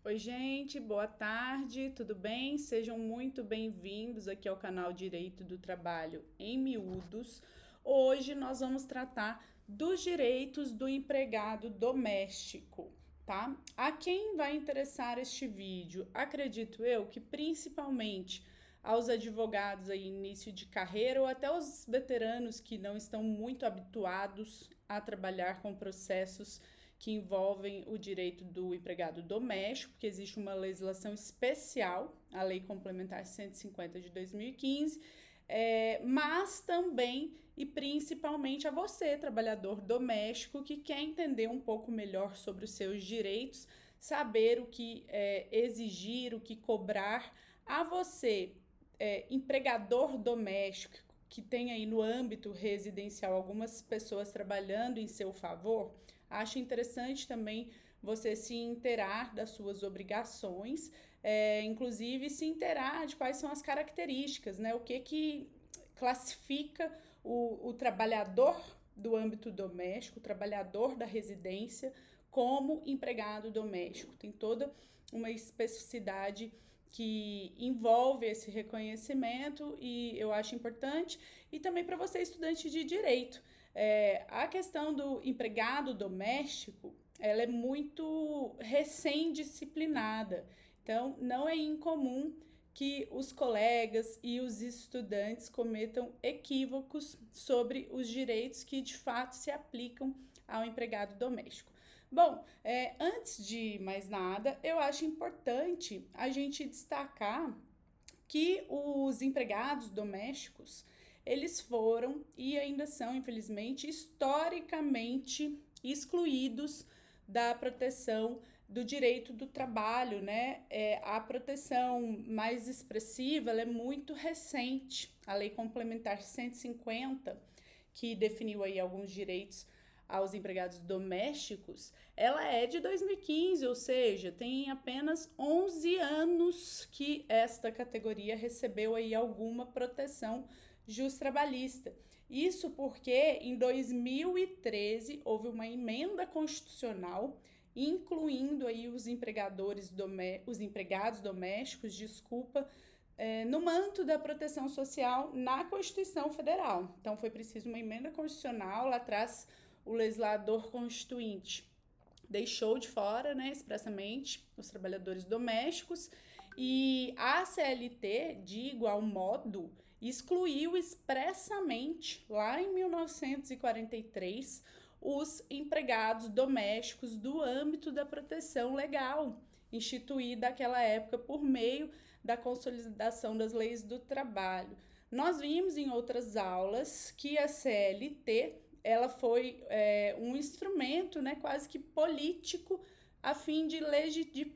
Oi, gente, boa tarde, tudo bem? Sejam muito bem-vindos aqui ao canal Direito do Trabalho em Miúdos. Hoje nós vamos tratar dos direitos do empregado doméstico, tá? A quem vai interessar este vídeo? Acredito eu que principalmente aos advogados aí início de carreira ou até os veteranos que não estão muito habituados a trabalhar com processos que envolvem o direito do empregado doméstico, porque existe uma legislação especial, a Lei Complementar 150 de 2015, mas também e principalmente a você, trabalhador doméstico, que quer entender um pouco melhor sobre os seus direitos, saber o que exigir, o que cobrar a você, empregador doméstico, que tem aí no âmbito residencial algumas pessoas trabalhando em seu favor. Acho interessante também você se inteirar das suas obrigações, inclusive se inteirar de quais são as características, né? O que classifica o trabalhador do âmbito doméstico, o trabalhador da residência, como empregado doméstico. Tem toda uma especificidade que envolve esse reconhecimento e eu acho importante. E também para você, estudante de direito, a questão do empregado doméstico, ela é muito recém-disciplinada. Então, não é incomum que os colegas e os estudantes cometam equívocos sobre os direitos que de fato se aplicam ao empregado doméstico. Bom, antes de mais nada, eu acho importante a gente destacar que os empregados domésticos, eles foram e ainda são, infelizmente, historicamente excluídos da proteção do direito do trabalho, né? A proteção mais expressiva, ela é muito recente. A Lei Complementar 150, que definiu aí alguns direitos aos empregados domésticos, ela é de 2015, ou seja, tem apenas 11 anos que esta categoria recebeu aí alguma proteção justrabalhista. Isso porque em 2013 houve uma emenda constitucional incluindo aí os empregados domésticos, no manto da proteção social na Constituição Federal. Então foi preciso uma emenda constitucional lá atrás. O legislador constituinte deixou de fora, né, expressamente, os trabalhadores domésticos, e a CLT, de igual modo, excluiu expressamente, lá em 1943, os empregados domésticos do âmbito da proteção legal, instituída naquela época por meio da consolidação das leis do trabalho. Nós vimos em outras aulas que a CLT ela foi um instrumento, né, quase que político, a fim de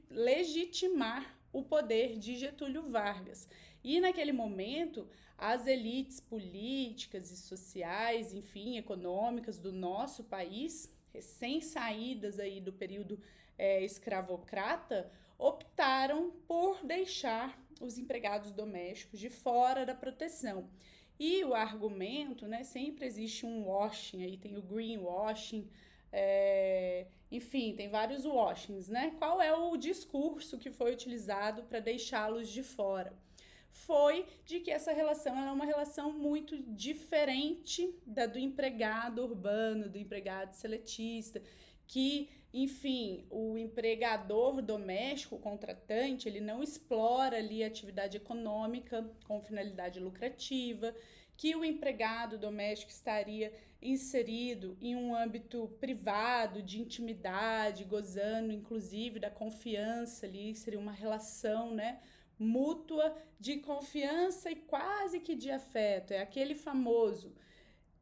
legitimar o poder de Getúlio Vargas. E naquele momento, as elites políticas e sociais, enfim, econômicas do nosso país, recém-saídas aí do período escravocrata, optaram por deixar os empregados domésticos de fora da proteção. E o argumento, né, sempre existe um washing, aí tem o greenwashing, enfim, tem vários washings, né? Qual é o discurso que foi utilizado para deixá-los de fora? Foi de que essa relação é uma relação muito diferente da do empregado urbano, do empregado seletista, que, enfim, o empregador doméstico, o contratante, ele não explora ali a atividade econômica com finalidade lucrativa, que o empregado doméstico estaria inserido em um âmbito privado, de intimidade, gozando inclusive da confiança ali, seria uma relação, né, mútua de confiança e quase que de afeto, é aquele famoso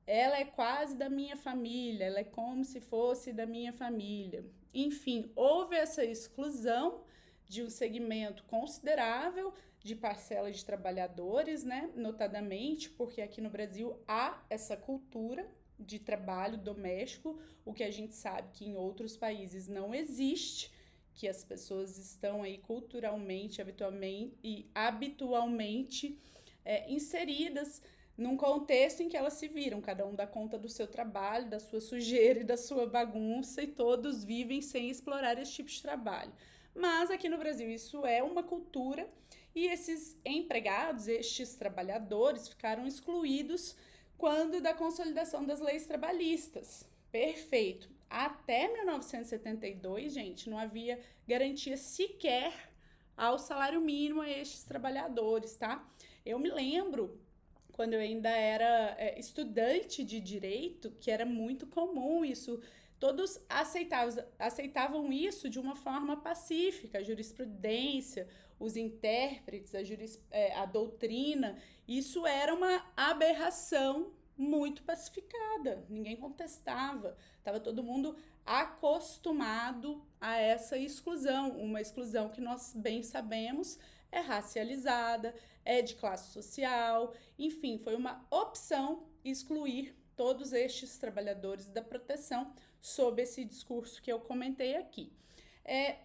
ela é quase da minha família, ela é como se fosse da minha família. Enfim, houve essa exclusão de um segmento considerável de parcela de trabalhadores, né? Notadamente porque aqui no Brasil há essa cultura de trabalho doméstico, o que a gente sabe que em outros países não existe, que as pessoas estão aí culturalmente, habitualmente inseridas num contexto em que elas se viram, cada um dá conta do seu trabalho, da sua sujeira e da sua bagunça, e todos vivem sem explorar esse tipo de trabalho. mas aqui no Brasil isso é uma cultura e esses empregados, estes trabalhadores, ficaram excluídos quando da consolidação das leis trabalhistas. Perfeito. Até 1972, gente, não havia garantia sequer ao salário mínimo a estes trabalhadores, tá? Eu me lembro, quando eu ainda era estudante de direito, que era muito comum isso. Todos aceitavam isso de uma forma pacífica, a jurisprudência, os intérpretes, a doutrina. Isso era uma aberração muito pacificada, ninguém contestava, estava todo mundo acostumado a essa exclusão, uma exclusão que nós bem sabemos é racializada, é de classe social, enfim, foi uma opção excluir todos estes trabalhadores da proteção sob esse discurso que eu comentei aqui.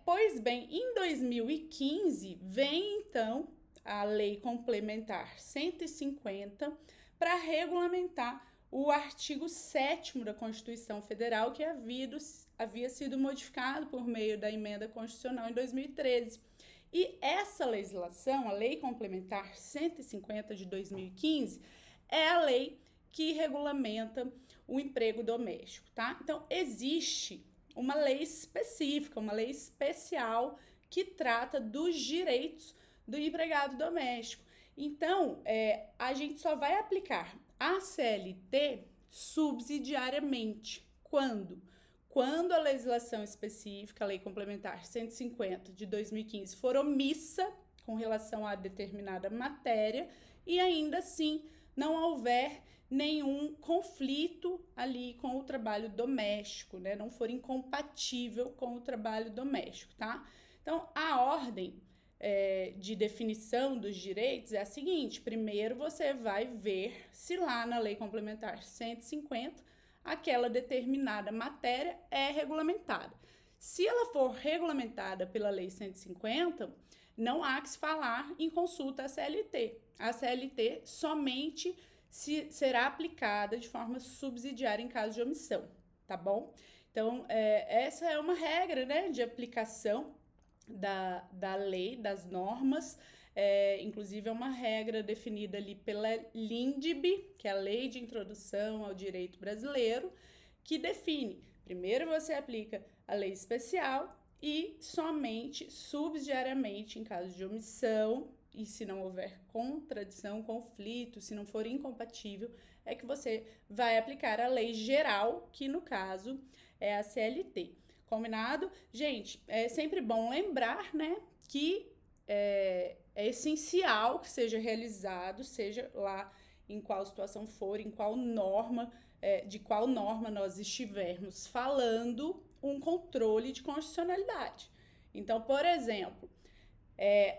Pois bem, em 2015 vem então a Lei Complementar 150 para regulamentar o artigo 7º da Constituição Federal, que havia sido modificado por meio da emenda constitucional em 2013. E essa legislação, a Lei Complementar 150 de 2015, é a lei que regulamenta o emprego doméstico, tá? Então, existe uma lei específica, uma lei especial que trata dos direitos do empregado doméstico. Então, a gente só vai aplicar a CLT subsidiariamente. Quando? Quando a legislação específica, a Lei Complementar 150 de 2015, for omissa com relação a determinada matéria e ainda assim não houver nenhum conflito ali com o trabalho doméstico, né? Não for incompatível com o trabalho doméstico, tá? Então, a ordem de definição dos direitos é a seguinte: primeiro você vai ver se lá na Lei Complementar 150 aquela determinada matéria é regulamentada. Se ela for regulamentada pela Lei 150, não há que se falar em consulta à CLT. A CLT somente será aplicada de forma subsidiária em caso de omissão, tá bom? Então, essa é uma regra, né, de aplicação da lei, das normas. Inclusive é uma regra definida ali pela LINDB, que é a Lei de Introdução ao Direito Brasileiro, que define, primeiro você aplica a lei especial e somente subsidiariamente em caso de omissão e se não houver contradição, conflito, se não for incompatível, é que você vai aplicar a lei geral, que no caso é a CLT. Combinado? Gente, é sempre bom lembrar, né, que é essencial que seja realizado, seja lá em qual situação for, em qual norma, de qual norma nós estivermos falando, um controle de constitucionalidade. Então, por exemplo,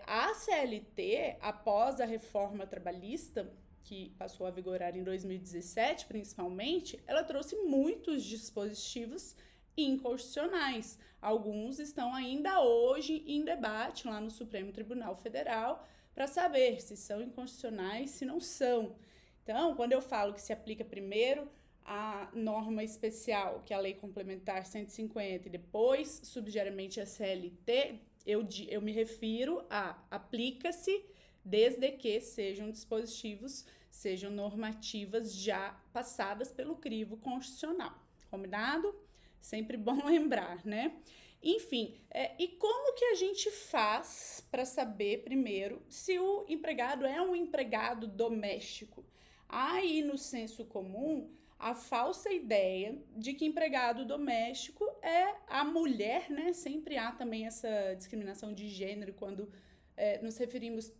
a CLT, após a reforma trabalhista, que passou a vigorar em 2017, principalmente, ela trouxe muitos dispositivos inconstitucionais. Alguns estão ainda hoje em debate lá no Supremo Tribunal Federal para saber se são inconstitucionais, se não são. Então, quando eu falo que se aplica primeiro a norma especial, que é a Lei Complementar 150, e depois, subsidiariamente, a CLT, eu me refiro a aplica-se desde que sejam dispositivos, sejam normativas já passadas pelo crivo constitucional. Combinado? Sempre bom lembrar, né? Enfim, e como que a gente faz para saber, primeiro, se o empregado é um empregado doméstico? Há aí no senso comum a falsa ideia de que empregado doméstico é a mulher, né? Sempre há também essa discriminação de gênero quando nos referimos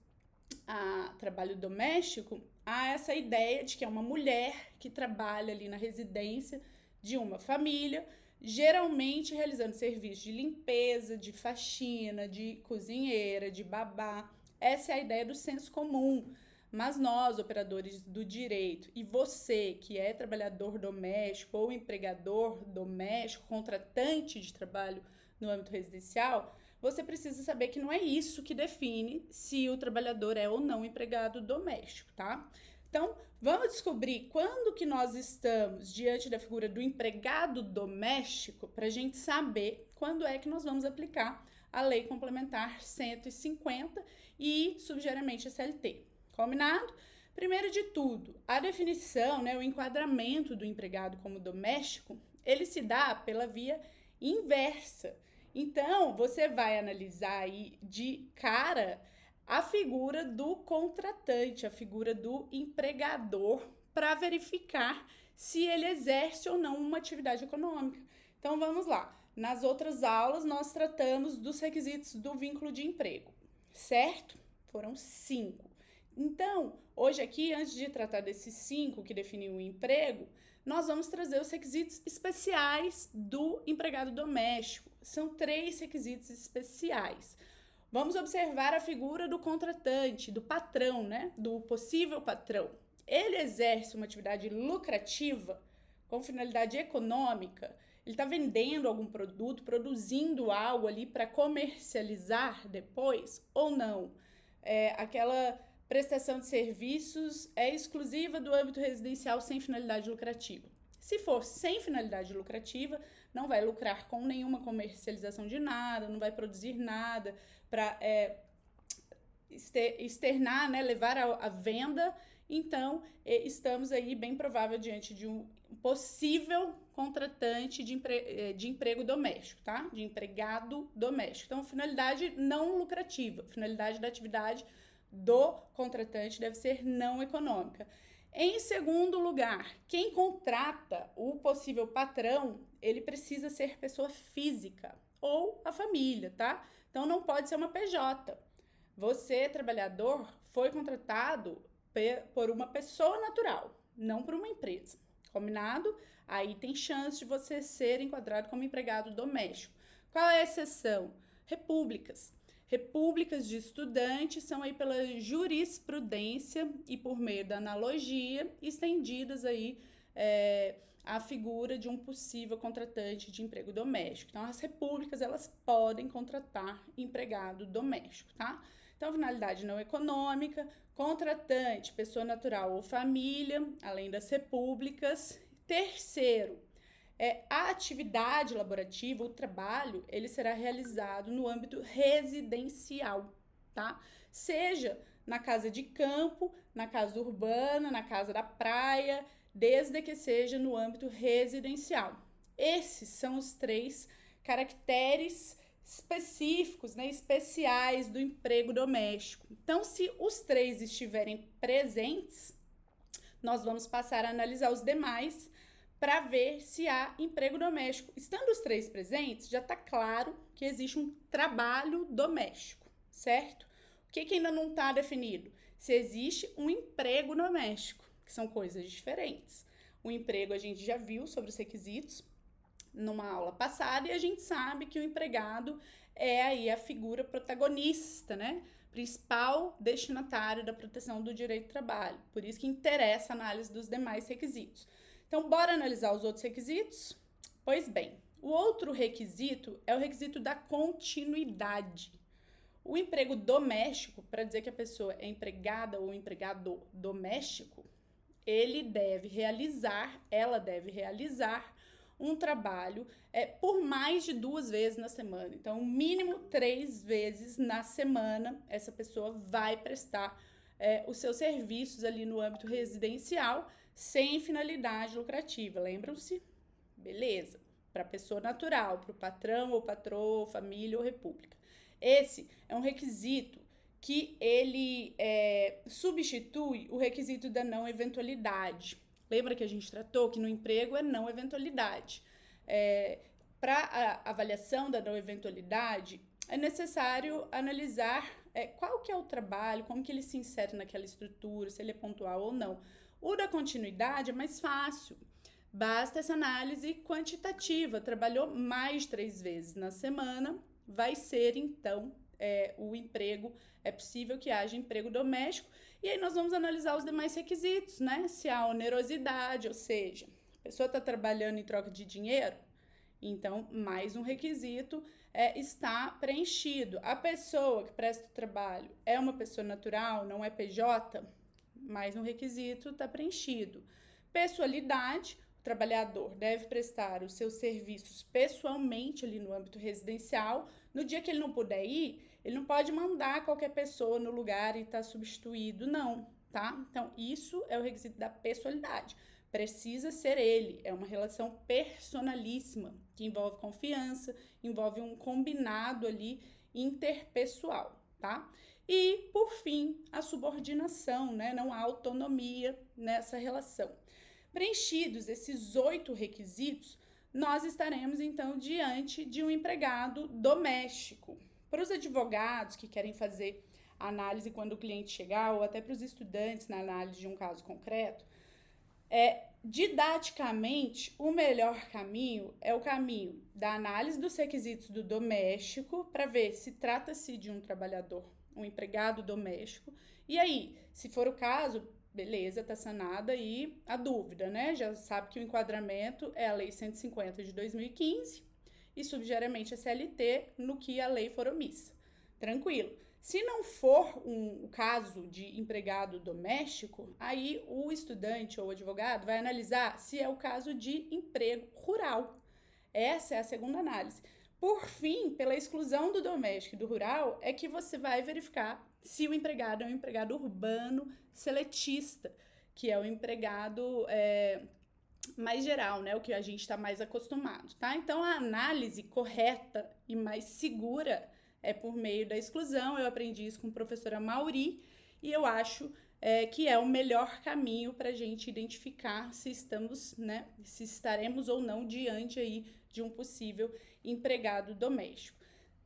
a trabalho doméstico, há essa ideia de que é uma mulher que trabalha ali na residência de uma família, geralmente realizando serviços de limpeza, de faxina, de cozinheira, de babá. Essa é a ideia do senso comum. Mas nós, operadores do direito, e você que é trabalhador doméstico ou empregador doméstico, contratante de trabalho no âmbito residencial, você precisa saber que não é isso que define se o trabalhador é ou não empregado doméstico, tá? Então, vamos descobrir quando que nós estamos diante da figura do empregado doméstico para a gente saber quando é que nós vamos aplicar a Lei Complementar 150 e, subsidiariamente, a CLT. Combinado? Primeiro de tudo, a definição, né, o enquadramento do empregado como doméstico, ele se dá pela via inversa. Então, você vai analisar aí de cara a figura do contratante, a figura do empregador, para verificar se ele exerce ou não uma atividade econômica. Então, vamos lá. Nas outras aulas, nós tratamos dos requisitos do vínculo de emprego, certo? Foram 5. Então, hoje aqui, antes de tratar desses 5 que definem o emprego, nós vamos trazer os requisitos especiais do empregado doméstico. São 3 requisitos especiais. Vamos observar a figura do contratante, do patrão, né? Do possível patrão. Ele exerce uma atividade lucrativa com finalidade econômica? Ele está vendendo algum produto, produzindo algo ali para comercializar depois ou não? Aquela prestação de serviços é exclusiva do âmbito residencial sem finalidade lucrativa. Se for sem finalidade lucrativa, não vai lucrar com nenhuma comercialização de nada, não vai produzir nada para externar, né, levar à venda. Então, estamos aí bem provável diante de um possível contratante de emprego doméstico, tá? De empregado doméstico. Então, finalidade não lucrativa, finalidade da atividade do contratante deve ser não econômica. Em segundo lugar, quem contrata o possível patrão, ele precisa ser pessoa física ou a família, tá? Então, não pode ser uma PJ. Você, trabalhador, foi contratado por uma pessoa natural, não por uma empresa. Combinado? Aí tem chance de você ser enquadrado como empregado doméstico. Qual é a exceção? Repúblicas. Repúblicas de estudantes são aí pela jurisprudência e por meio da analogia estendidas aí a figura de um possível contratante de emprego doméstico. Então, as repúblicas, elas podem contratar empregado doméstico, tá? Então, finalidade não econômica, contratante, pessoa natural ou família, além das repúblicas. Terceiro, a atividade laborativa, o trabalho, ele será realizado no âmbito residencial, tá? Seja na casa de campo, na casa urbana, na casa da praia, desde que seja no âmbito residencial. Esses são os 3 caracteres específicos, né, especiais do emprego doméstico. Então, se os 3 estiverem presentes, nós vamos passar a analisar os demais para ver se há emprego doméstico. Estando os 3 presentes, já está claro que existe um trabalho doméstico, certo? O que ainda não está definido? Se existe um emprego doméstico, que são coisas diferentes. O emprego a gente já viu sobre os requisitos numa aula passada e a gente sabe que o empregado é aí a figura protagonista, né? Principal destinatário da proteção do direito do trabalho. Por isso que interessa a análise dos demais requisitos. Então, bora analisar os outros requisitos? Pois bem, o outro requisito é o requisito da continuidade. O emprego doméstico, para dizer que a pessoa é empregada ou empregado doméstico, ela deve realizar um trabalho por mais de 2 vezes na semana. Então, mínimo 3 vezes na semana, essa pessoa vai prestar os seus serviços ali no âmbito residencial, sem finalidade lucrativa, lembram-se? Beleza. Para pessoa natural, para o patrão ou patroa, família ou república. Esse é um requisito que ele substitui o requisito da não eventualidade. Lembra que a gente tratou que no emprego é não eventualidade. Para a avaliação da não eventualidade, é necessário analisar qual que é o trabalho, como que ele se insere naquela estrutura, se ele é pontual ou não. O da continuidade é mais fácil. Basta essa análise quantitativa. Trabalhou mais de 3 vezes na semana, vai ser, então, o emprego, é possível que haja emprego doméstico. E aí nós vamos analisar os demais requisitos, né? Se há onerosidade, ou seja, a pessoa está trabalhando em troca de dinheiro, então mais um requisito está preenchido. A pessoa que presta o trabalho é uma pessoa natural, não é PJ, mais um requisito está preenchido. Pessoalidade, o trabalhador deve prestar os seus serviços pessoalmente ali no âmbito residencial, No dia que ele não puder ir, ele não pode mandar qualquer pessoa no lugar e estar substituído, não, tá? Então, isso é o requisito da pessoalidade. Precisa ser ele, é uma relação personalíssima, que envolve confiança, envolve um combinado ali interpessoal, tá? E, por fim, a subordinação, né? Não há autonomia nessa relação. Preenchidos esses 8 requisitos, nós estaremos então diante de um empregado doméstico. Para os advogados que querem fazer análise quando o cliente chegar, ou até para os estudantes na análise de um caso concreto, didaticamente, o melhor caminho é o caminho da análise dos requisitos do doméstico para ver se trata-se de um trabalhador, um empregado doméstico. E aí, se for o caso, beleza, tá sanada aí a dúvida, né? Já sabe que o enquadramento é a Lei 150 de 2015 e subsidiariamente a CLT no que a lei for omissa. Tranquilo. Se não for o caso de empregado doméstico, aí o estudante ou o advogado vai analisar se é o caso de emprego rural. Essa é a segunda análise. Por fim, pela exclusão do doméstico e do rural, é que você vai verificar se o empregado é um empregado urbano seletista, que é o empregado mais geral, né? O que a gente está mais acostumado, tá? Então, a análise correta e mais segura é por meio da exclusão. Eu aprendi isso com a professora Mauri e eu acho que é o melhor caminho para a gente identificar se estamos, né? Se estaremos ou não diante aí de um possível empregado doméstico.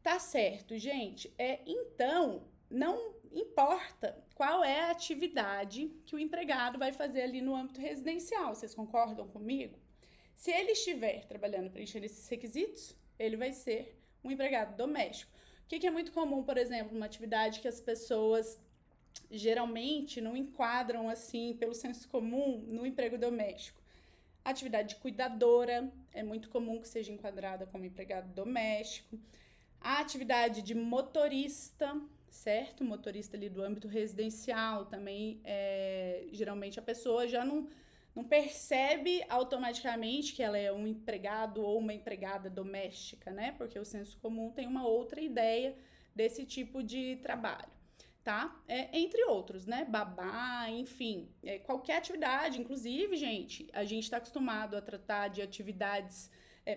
Tá certo, gente? Então, não importa qual é a atividade que o empregado vai fazer ali no âmbito residencial. Vocês concordam comigo? Se ele estiver trabalhando preenchendo esses requisitos, ele vai ser um empregado doméstico. O que é muito comum, por exemplo, uma atividade que as pessoas geralmente não enquadram assim pelo senso comum no emprego doméstico. A atividade de cuidadora é muito comum que seja enquadrada como empregado doméstico. A atividade de motorista, certo? Motorista ali do âmbito residencial também, geralmente a pessoa já não percebe automaticamente que ela é um empregado ou uma empregada doméstica, né? Porque o senso comum tem uma outra ideia desse tipo de trabalho, tá? Entre outros, né? Babá, enfim, qualquer atividade. Inclusive, gente, a gente está acostumado a tratar de atividades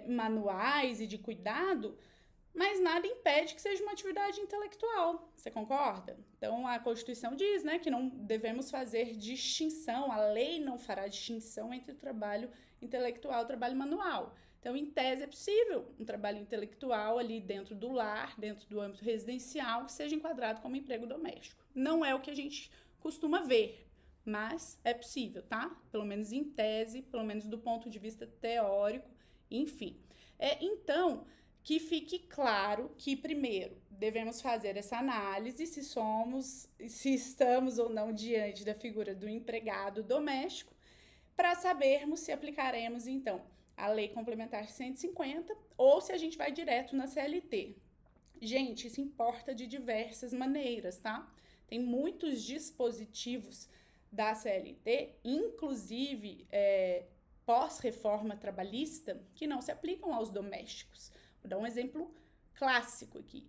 manuais e de cuidado, mas nada impede que seja uma atividade intelectual, você concorda? Então, a Constituição diz, né, que não devemos fazer distinção, a lei não fará distinção entre o trabalho intelectual e o trabalho manual. Então, em tese, é possível um trabalho intelectual ali dentro do lar, dentro do âmbito residencial, que seja enquadrado como emprego doméstico. Não é o que a gente costuma ver, mas é possível, tá? Pelo menos em tese, pelo menos do ponto de vista teórico, enfim. Então, que fique claro que, primeiro, devemos fazer essa análise se estamos ou não diante da figura do empregado doméstico, para sabermos se aplicaremos, então, a Lei Complementar 150 ou se a gente vai direto na CLT. Gente, isso importa de diversas maneiras, tá? Tem muitos dispositivos da CLT, inclusive pós-reforma trabalhista, que não se aplicam aos domésticos. Vou dar um exemplo clássico aqui.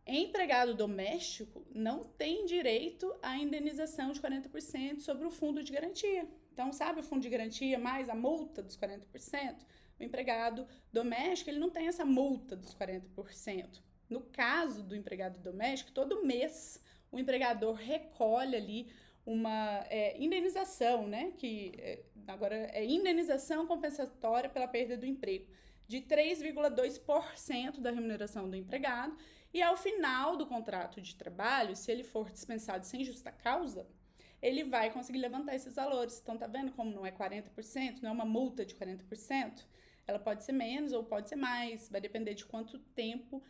Empregado doméstico não tem direito à indenização de 40% sobre o fundo de garantia. Então, sabe o fundo de garantia mais a multa dos 40%? O empregado doméstico, ele não tem essa multa dos 40%. No caso do empregado doméstico, todo mês o empregador recolhe ali uma indenização, né? Que agora é indenização compensatória pela perda do emprego, de 3,2% da remuneração do empregado, e ao final do contrato de trabalho, se ele for dispensado sem justa causa, ele vai conseguir levantar esses valores. Então, tá vendo como não é 40%, não é uma multa de 40%? Ela pode ser menos ou pode ser mais, vai depender de quanto tempo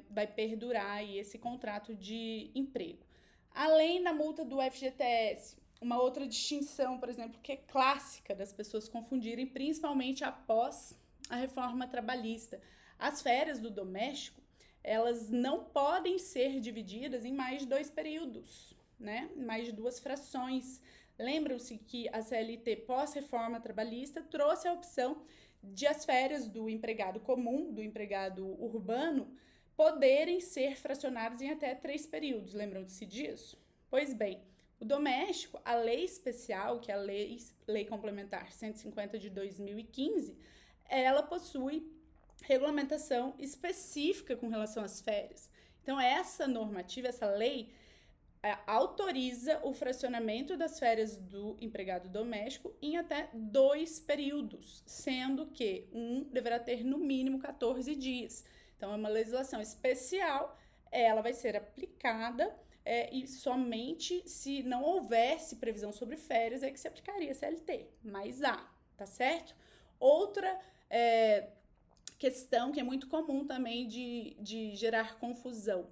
vai perdurar aí esse contrato de emprego. Além da multa do FGTS, uma outra distinção, por exemplo, que é clássica das pessoas confundirem, principalmente após a reforma trabalhista. As férias do doméstico, elas não podem ser divididas em mais de 2 períodos, né? Mais de 2 frações. Lembram-se que a CLT pós-reforma trabalhista trouxe a opção de as férias do empregado comum, do empregado urbano, poderem ser fracionados em até 3 períodos. Lembram-se disso? Pois bem, o doméstico, a lei especial, que é a Lei Complementar 150 de 2015, ela possui regulamentação específica com relação às férias. Então, essa normativa, essa lei, autoriza o fracionamento das férias do empregado doméstico em até 2 períodos, sendo que um deverá ter no mínimo 14 dias. Então, é uma legislação especial, ela vai ser aplicada e somente se não houvesse previsão sobre férias é que se aplicaria a CLT, mas tá certo? Outra questão que é muito comum também de gerar confusão.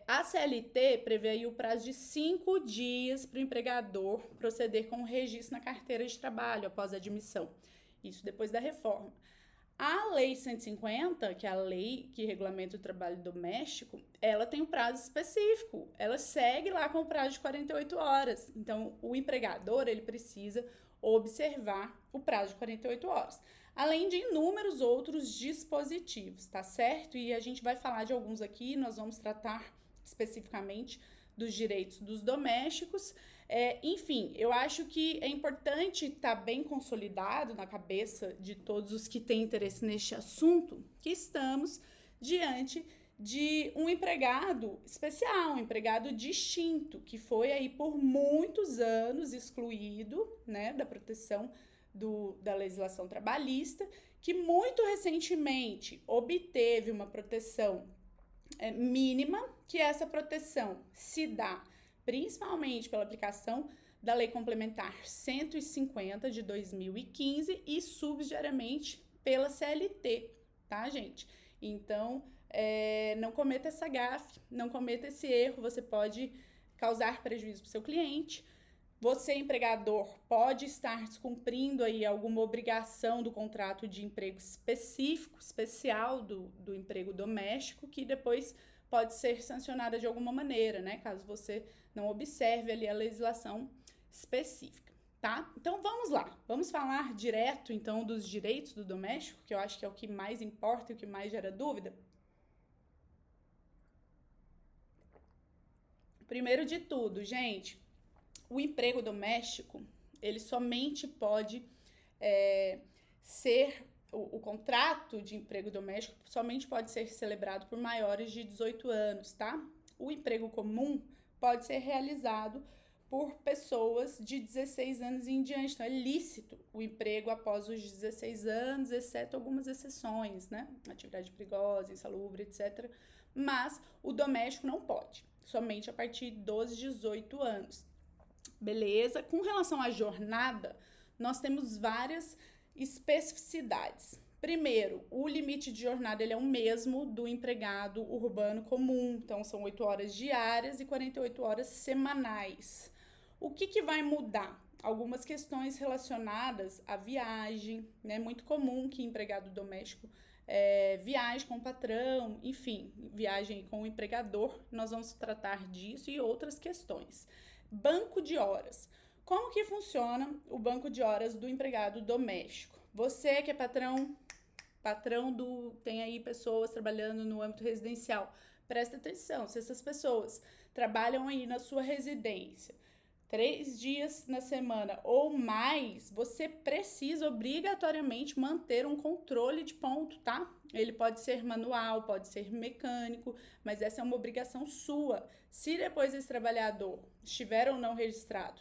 A CLT prevê aí o prazo de 5 dias para o empregador proceder com o registro na carteira de trabalho após a admissão. Isso depois da reforma. A Lei 150, que é a lei que regulamenta o trabalho doméstico, ela tem um prazo específico. Ela segue lá com o prazo de 48 horas. Então, o empregador, ele precisa observar o prazo de 48 horas. Além de inúmeros outros dispositivos, tá certo? E a gente vai falar de alguns aqui, nós vamos tratar especificamente dos direitos dos domésticos. Enfim, eu acho que é importante estar bem consolidado na cabeça de todos os que têm interesse neste assunto, que estamos diante de um empregado especial, um empregado distinto, que foi aí por muitos anos excluído, né, da proteção da legislação trabalhista, que muito recentemente obteve uma proteção mínima, que essa proteção se dá principalmente pela aplicação da Lei Complementar 150 de 2015 e subsidiariamente pela CLT, tá, gente? Então, não cometa essa gafe, não cometa esse erro, você pode causar prejuízo para o seu cliente. Você, empregador, pode estar descumprindo aí alguma obrigação do contrato de emprego específico, especial do emprego doméstico, que depois pode ser sancionada de alguma maneira, né? Caso você não observe ali a legislação específica, tá? Então, vamos lá. Vamos falar direto, então, dos direitos do doméstico, que eu acho que é o que mais importa e o que mais gera dúvida. Primeiro de tudo, gente, o emprego doméstico, ele somente pode ser, o contrato de emprego doméstico somente pode ser celebrado por maiores de 18 anos, tá? O emprego comum pode ser realizado por pessoas de 16 anos em diante. Então, é lícito o emprego após os 16 anos, exceto algumas exceções, né? Atividade perigosa, insalubre, etc. Mas o doméstico não pode, somente a partir dos 18 anos. Beleza? Com relação à jornada, nós temos várias especificidades. Primeiro, o limite de jornada ele é o mesmo do empregado urbano comum, então são 8 horas diárias e 48 horas semanais. O que vai mudar? Algumas questões relacionadas à viagem, né? Muito comum que empregado doméstico viaje com o patrão, enfim, viagem com o empregador, nós vamos tratar disso e outras questões. Banco de horas. Como que funciona o banco de horas do empregado doméstico? Você que é patrão tem aí pessoas trabalhando no âmbito residencial, presta atenção, se essas pessoas trabalham aí na sua residência 3 dias na semana ou mais, você precisa obrigatoriamente manter um controle de ponto, tá? Ele pode ser manual, pode ser mecânico, mas essa é uma obrigação sua. Se depois esse trabalhador estiver ou não registrado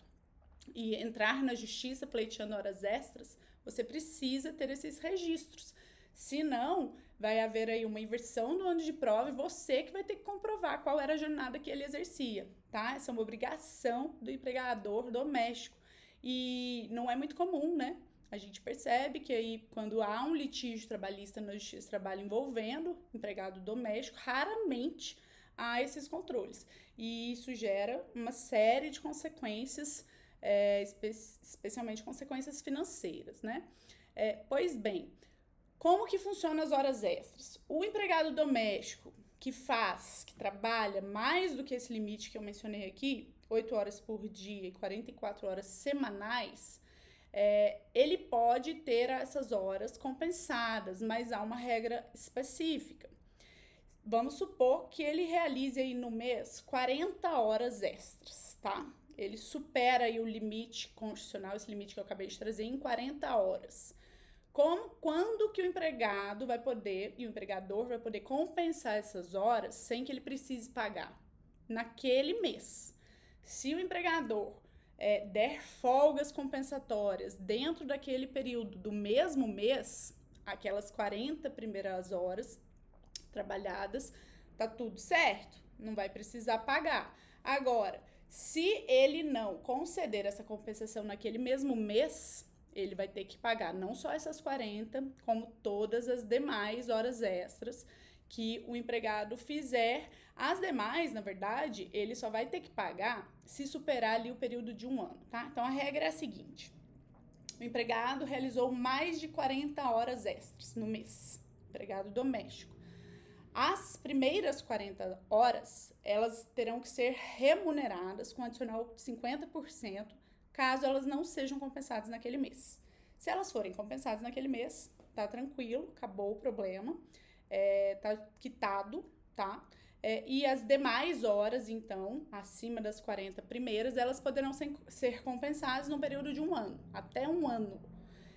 e entrar na justiça pleiteando horas extras, você precisa ter esses registros. Se não, vai haver aí uma inversão do ano de prova e você que vai ter que comprovar qual era a jornada que ele exercia, tá? Essa é uma obrigação do empregador doméstico e não é muito comum, né? A gente percebe que aí quando há um litígio trabalhista na Justiça do Trabalho envolvendo empregado doméstico, raramente há esses controles. E isso gera uma série de consequências, especialmente consequências financeiras, né? Pois bem, como que funcionam as horas extras? O empregado doméstico que trabalha mais do que esse limite que eu mencionei aqui, 8 horas por dia e 44 horas semanais, ele pode ter essas horas compensadas, mas há uma regra específica. vamos supor que ele realize aí no mês 40 horas extras, tá? Ele supera aí o limite constitucional, esse limite que eu acabei de trazer, em 40 horas. Quando que o empregado vai poder, e o empregador vai poder compensar essas horas sem que ele precise pagar? Naquele mês. Se o empregador der folgas compensatórias dentro daquele período do mesmo mês, aquelas 40 primeiras horas trabalhadas, tá tudo certo, não vai precisar pagar. Agora, se ele não conceder essa compensação naquele mesmo mês, ele vai ter que pagar não só essas 40, como todas as demais horas extras que o empregado fizer. As demais, na verdade, ele só vai ter que pagar se superar ali o período de 1 ano, tá? Então, a regra é a seguinte: o empregado realizou mais de 40 horas extras no mês, empregado doméstico. As primeiras 40 horas, elas terão que ser remuneradas com adicional de 50%, caso elas não sejam compensadas naquele mês. Se elas forem compensadas naquele mês, tá tranquilo, acabou o problema, tá quitado, tá? E as demais horas, então, acima das 40 primeiras, elas poderão ser compensadas no período de 1 ano, até 1 ano.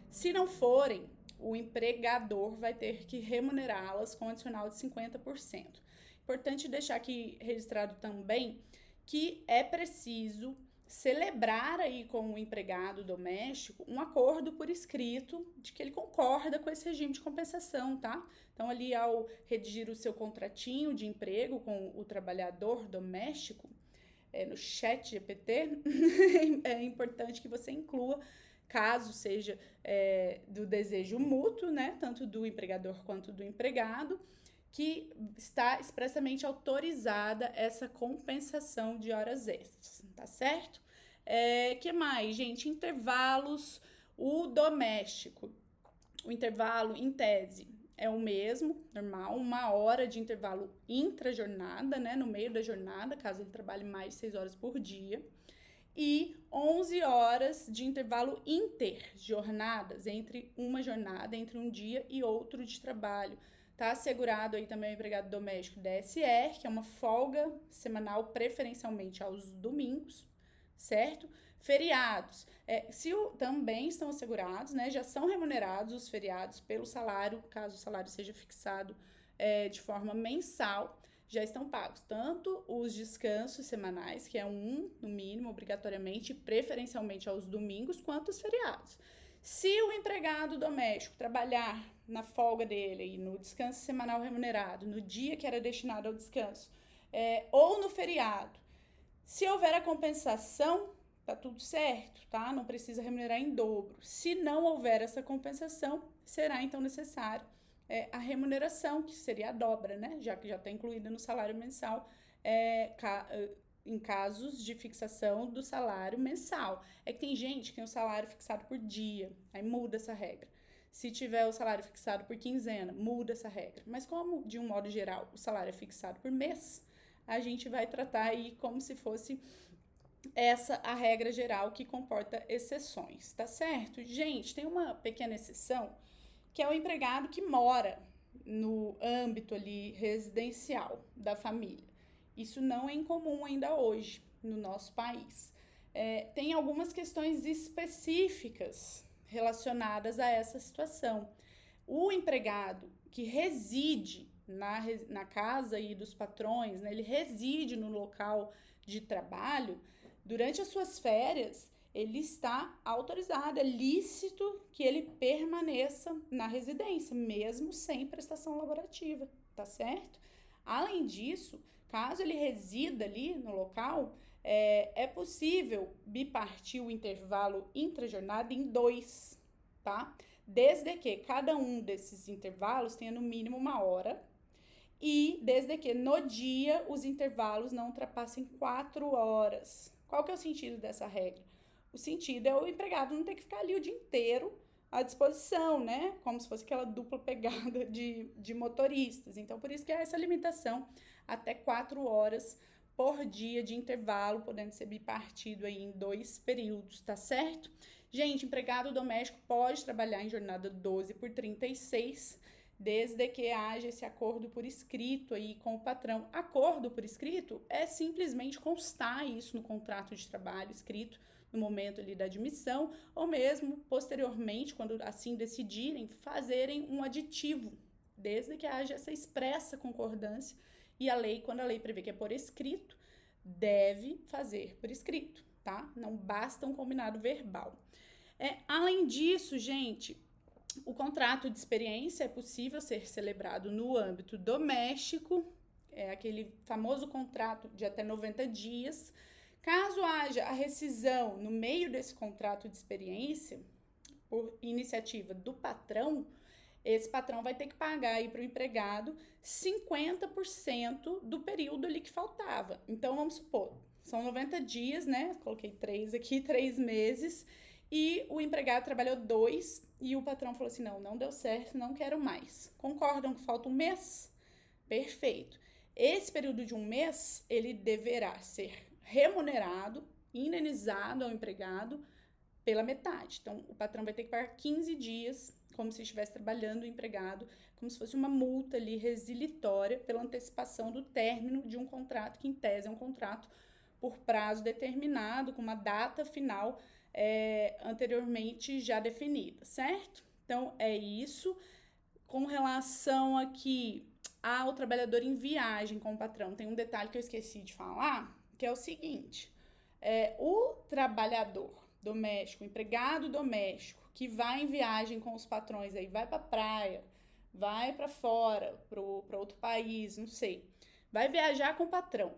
Se não forem, o empregador vai ter que remunerá-las com adicional de 50%. Importante deixar aqui registrado também que é preciso celebrar aí com o empregado doméstico um acordo por escrito de que ele concorda com esse regime de compensação, tá? Então, ali ao redigir o seu contratinho de emprego com o trabalhador doméstico, no chat GPT, é importante que você inclua, caso seja do desejo mútuo, né, tanto do empregador quanto do empregado, que está expressamente autorizada essa compensação de horas extras, tá certo? Que mais, gente? Intervalos, o doméstico. O intervalo, em tese, é o mesmo, normal, 1 hora de intervalo intra-jornada, né, no meio da jornada, caso ele trabalhe mais de 6 horas por dia, e 11 horas de intervalo interjornadas, entre uma jornada, entre um dia e outro de trabalho. Tá assegurado aí também o empregado doméstico DSR, que é uma folga semanal, preferencialmente aos domingos, certo? Feriados, também estão assegurados, né? Já são remunerados os feriados pelo salário, caso o salário seja fixado de forma mensal, já estão pagos. Tanto os descansos semanais, que é no mínimo, obrigatoriamente, preferencialmente aos domingos, quanto os feriados. Se o empregado doméstico trabalhar na folga dele e no descanso semanal remunerado, no dia que era destinado ao descanso, ou no feriado, se houver a compensação, tá tudo certo, tá? Não precisa remunerar em dobro. Se não houver essa compensação, será então necessário a remuneração, que seria a dobra, né? Já que já está incluída no salário mensal, em casos de fixação do salário mensal. É que tem gente que tem o salário fixado por dia, aí muda essa regra. Se tiver o salário fixado por quinzena, muda essa regra. Mas como, de um modo geral, o salário é fixado por mês, a gente vai tratar aí como se fosse essa a regra geral que comporta exceções, tá certo? Gente, tem uma pequena exceção, que é o empregado que mora no âmbito ali residencial da família. Isso não é incomum ainda hoje no nosso país. Tem algumas questões específicas relacionadas a essa situação. O empregado que reside na casa aí dos patrões, né, ele reside no local de trabalho, durante as suas férias, ele está autorizado, é lícito que ele permaneça na residência, mesmo sem prestação laborativa, tá certo? Além disso, caso ele resida ali no local, é possível bipartir o intervalo intrajornada em 2, tá? Desde que cada um desses intervalos tenha no mínimo 1 hora e desde que no dia os intervalos não ultrapassem 4 horas. Qual que é o sentido dessa regra? O sentido é o empregado não ter que ficar ali o dia inteiro à disposição, né? Como se fosse aquela dupla pegada de motoristas. Então, por isso que é essa limitação até 4 horas por dia de intervalo, podendo ser bipartido aí em 2 períodos, tá certo? Gente, empregado doméstico pode trabalhar em jornada 12 por 36, desde que haja esse acordo por escrito aí com o patrão. Acordo por escrito é simplesmente constar isso no contrato de trabalho escrito no momento ali da admissão, ou mesmo posteriormente, quando assim decidirem, fazerem um aditivo, desde que haja essa expressa concordância. E a lei, quando a lei prevê que é por escrito, deve fazer por escrito, tá? Não basta um combinado verbal. Além disso, gente, o contrato de experiência é possível ser celebrado no âmbito doméstico, é aquele famoso contrato de até 90 dias. Caso haja a rescisão no meio desse contrato de experiência, por iniciativa do patrão, esse patrão vai ter que pagar aí para o empregado 50% do período ali que faltava. Então, vamos supor, são 90 dias, né? Coloquei 3 aqui, 3 meses, e o empregado trabalhou 2 e o patrão falou assim, não deu certo, não quero mais. Concordam que falta um mês? Perfeito. Esse período de um mês, ele deverá ser remunerado, indenizado ao empregado pela metade. Então, o patrão vai ter que pagar 15 dias, como se estivesse trabalhando o empregado, como se fosse uma multa ali resilitória pela antecipação do término de um contrato, que em tese é um contrato por prazo determinado, com uma data final anteriormente já definida, certo? Então, é isso. Com relação aqui ao trabalhador em viagem com o patrão, tem um detalhe que eu esqueci de falar, que é o seguinte, o trabalhador doméstico, o empregado doméstico, que vai em viagem com os patrões, aí vai para praia, vai para fora, para outro país, não sei, vai viajar com o patrão.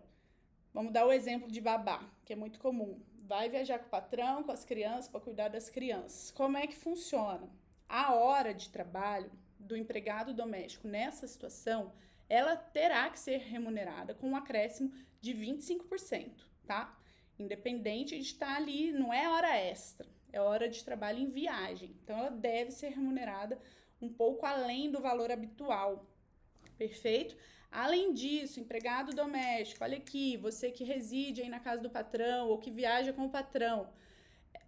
Vamos dar o exemplo de babá, que é muito comum. Vai viajar com o patrão, com as crianças, para cuidar das crianças. Como é que funciona? A hora de trabalho do empregado doméstico nessa situação, ela terá que ser remunerada com um acréscimo de 25%, tá? Independente de estar ali, não é hora extra, é hora de trabalho em viagem. Então, ela deve ser remunerada um pouco além do valor habitual, perfeito? Além disso, empregado doméstico, olha aqui, você que reside aí na casa do patrão ou que viaja com o patrão,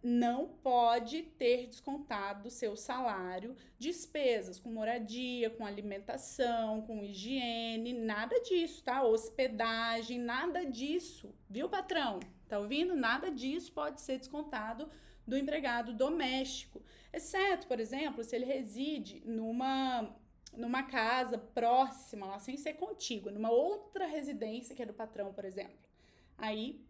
não pode ter descontado do seu salário despesas com moradia, com alimentação, com higiene, nada disso, tá? Hospedagem, nada disso, viu, patrão? Tá ouvindo? Nada disso pode ser descontado do empregado doméstico, exceto, por exemplo, se ele reside numa casa próxima, lá, sem ser contígua, numa outra residência que é do patrão, por exemplo. Aí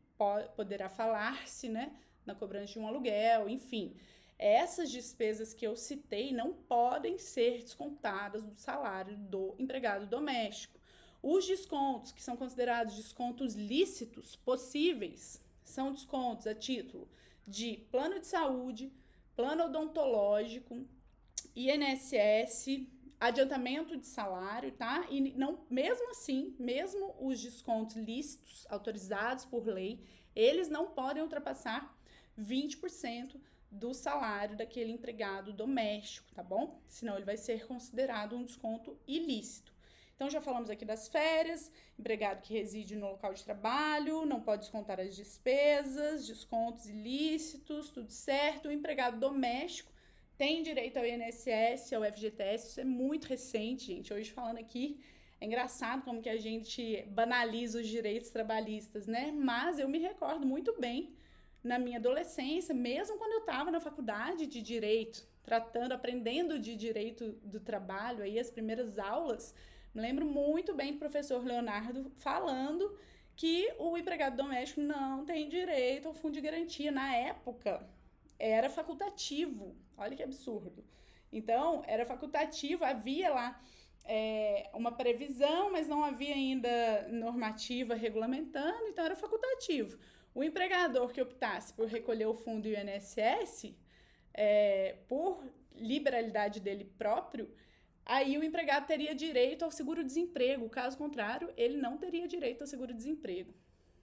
poderá falar-se, né, na cobrança de um aluguel, enfim. Essas despesas que eu citei não podem ser descontadas do salário do empregado doméstico. Os descontos, que são considerados descontos lícitos possíveis, são descontos a título de plano de saúde, plano odontológico, INSS, adiantamento de salário, tá? E não, mesmo assim, mesmo os descontos lícitos, autorizados por lei, eles não podem ultrapassar 20% do salário daquele empregado doméstico, tá bom? Senão ele vai ser considerado um desconto ilícito. Então, já falamos aqui das férias, empregado que reside no local de trabalho, não pode descontar as despesas, descontos ilícitos, tudo certo. O empregado doméstico tem direito ao INSS, ao FGTS, isso é muito recente, gente. Hoje falando aqui, é engraçado como que a gente banaliza os direitos trabalhistas, né? Mas eu me recordo muito bem, na minha adolescência, mesmo quando eu estava na faculdade de Direito, aprendendo de Direito do Trabalho, aí as primeiras aulas, me lembro muito bem do professor Leonardo falando que o empregado doméstico não tem direito ao fundo de garantia. Na época, era facultativo. Olha que absurdo. Então, era facultativo, havia lá uma previsão, mas não havia ainda normativa regulamentando, então era facultativo. O empregador que optasse por recolher o fundo INSS, por liberalidade dele próprio, aí o empregado teria direito ao seguro-desemprego. Caso contrário, ele não teria direito ao seguro-desemprego.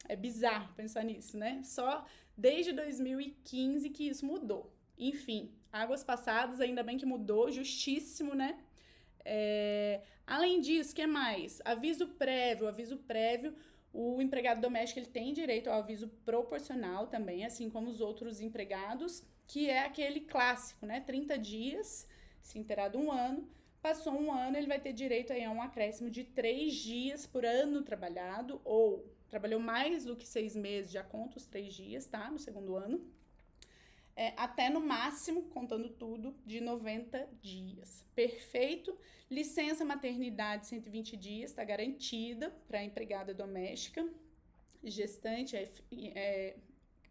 É bizarro pensar nisso, né? Só desde 2015 que isso mudou. Enfim, águas passadas, ainda bem que mudou, justíssimo, né? Além disso, o que mais? Aviso prévio, o empregado doméstico ele tem direito ao aviso proporcional também, assim como os outros empregados, que é aquele clássico, né? 30 dias, se interar de um ano, Passou um ano, ele vai ter direito aí a um acréscimo de 3 dias por ano trabalhado, ou trabalhou mais do que 6 meses, já conta os 3 dias, tá? No segundo ano. Até no máximo, contando tudo, de 90 dias. Perfeito? Licença maternidade, 120 dias, está garantida para a empregada doméstica, gestante,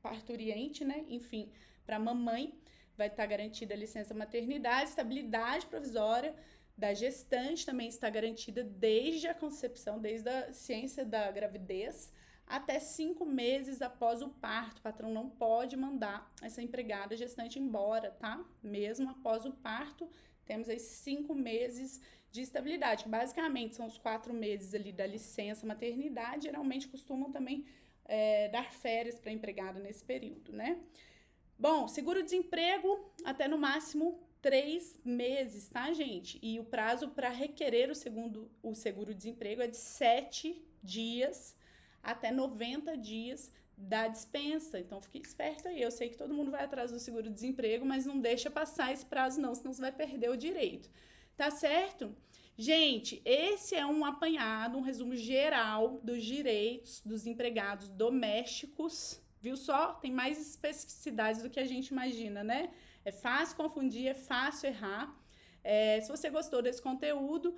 parturiente, né? Enfim, para a mamãe, vai estar garantida a licença maternidade, estabilidade provisória da gestante também está garantida desde a concepção, desde a ciência da gravidez, até 5 meses após o parto. O patrão não pode mandar essa empregada gestante embora, tá? Mesmo após o parto, temos aí 5 meses de estabilidade, que basicamente são os 4 meses ali da licença maternidade, geralmente costumam também dar férias para a empregada nesse período, né? Bom, seguro-desemprego até no máximo 3 meses, tá, gente? E o prazo para requerer o seguro-desemprego é de 7 dias até 90 dias da dispensa. Então, fique esperto aí. Eu sei que todo mundo vai atrás do seguro-desemprego, mas não deixa passar esse prazo não, senão você vai perder o direito. Tá certo? Gente, esse é um apanhado, um resumo geral dos direitos dos empregados domésticos. Viu só? Tem mais especificidades do que a gente imagina, né? É fácil confundir, é fácil errar. Se você gostou desse conteúdo,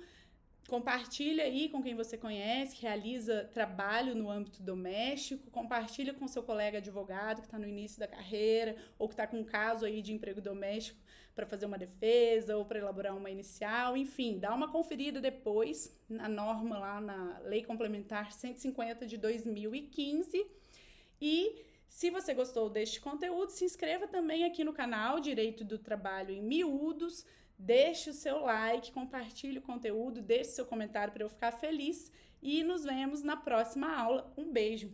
compartilha aí com quem você conhece, que realiza trabalho no âmbito doméstico, compartilha com seu colega advogado que está no início da carreira ou que está com um caso aí de emprego doméstico para fazer uma defesa ou para elaborar uma inicial, enfim, dá uma conferida depois na norma lá na Lei Complementar 150 de 2015 e se você gostou deste conteúdo, se inscreva também aqui no canal Direito do Trabalho em Miúdos, deixe o seu like, compartilhe o conteúdo, deixe seu comentário para eu ficar feliz e nos vemos na próxima aula. Um beijo!